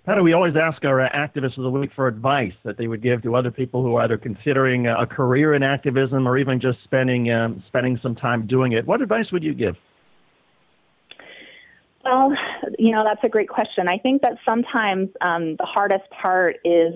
Patty, we always ask our activists of the week for advice that they would give to other people who are either considering a career in activism or even just spending some time doing it. What advice would you give? Well, that's a great question. I think that sometimes the hardest part is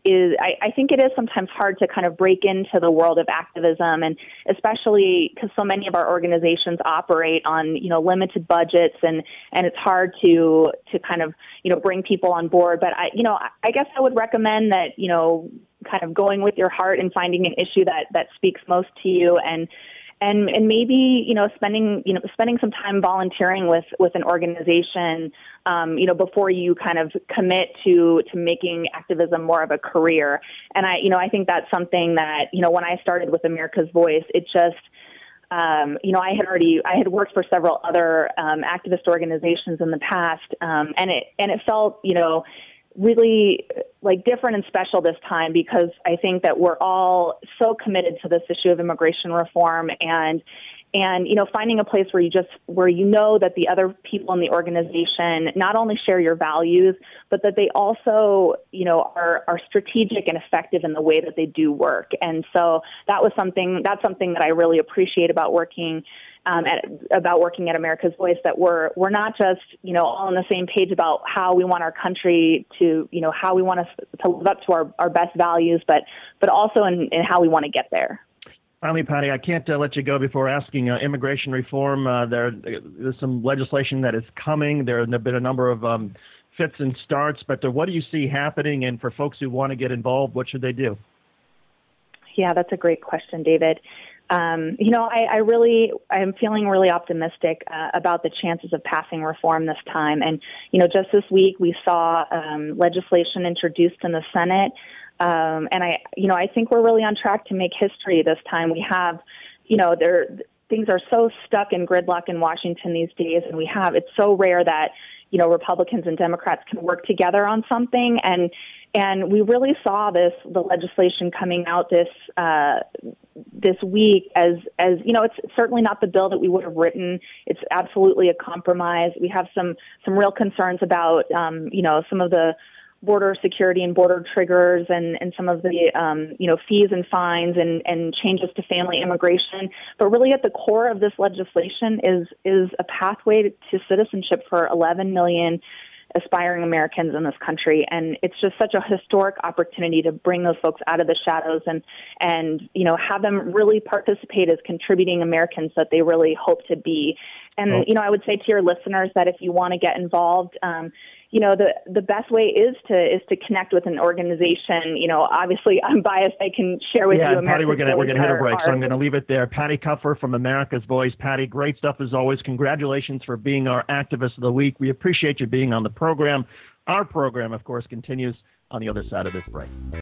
I think it is sometimes hard to kind of break into the world of activism, and especially because so many of our organizations operate on, limited budgets, and it's hard to kind of, bring people on board. But I guess I would recommend that, kind of going with your heart and finding an issue that speaks most to you, and maybe, spending some time volunteering with an organization, before you kind of commit to making activism more of a career. And I think that's something that, when I started with America's Voice, it just, I had worked for several other activist organizations in the past, and it felt, really like different and special this time, because I think that we're all so committed to this issue of immigration reform, and finding a place where that the other people in the organization not only share your values, but that they also, are strategic and effective in the way that they do work. And so that's something that I really appreciate about working at America's Voice, that we're not just, all on the same page about how we want our country to, how we want us to live up to our best values, but also in how we want to get there. Finally, Patty, I can't let you go before asking immigration reform. There's some legislation that is coming. There have been a number of fits and starts, but what do you see happening? And for folks who want to get involved, what should they do? Yeah, that's a great question, David. I'm feeling really optimistic about the chances of passing reform this time. And, just this week we saw legislation introduced in the Senate. And I think we're really on track to make history this time. We have, things are so stuck in gridlock in Washington these days, and it's so rare that, Republicans and Democrats can work together on something. And we really saw the legislation coming out this week as it's certainly not the bill that we would have written. It's absolutely a compromise. We have some real concerns about, some of the border security and border triggers, and some of the, fees and fines and changes to family immigration. But really at the core of this legislation is a pathway to citizenship for 11 million aspiring Americans in this country. And it's just such a historic opportunity to bring those folks out of the shadows and have them really participate as contributing Americans that they really hope to be. And, I would say to your listeners that if you want to get involved, the best way is to connect with an organization. Obviously I'm biased. I can share with you. Patty, we're going to hit a break, so I'm going to leave it there. Patty Kupfer from America's Voice. Patty, great stuff as always. Congratulations for being our Activist of the Week. We appreciate you being on the program. Our program, of course, continues on the other side of this break.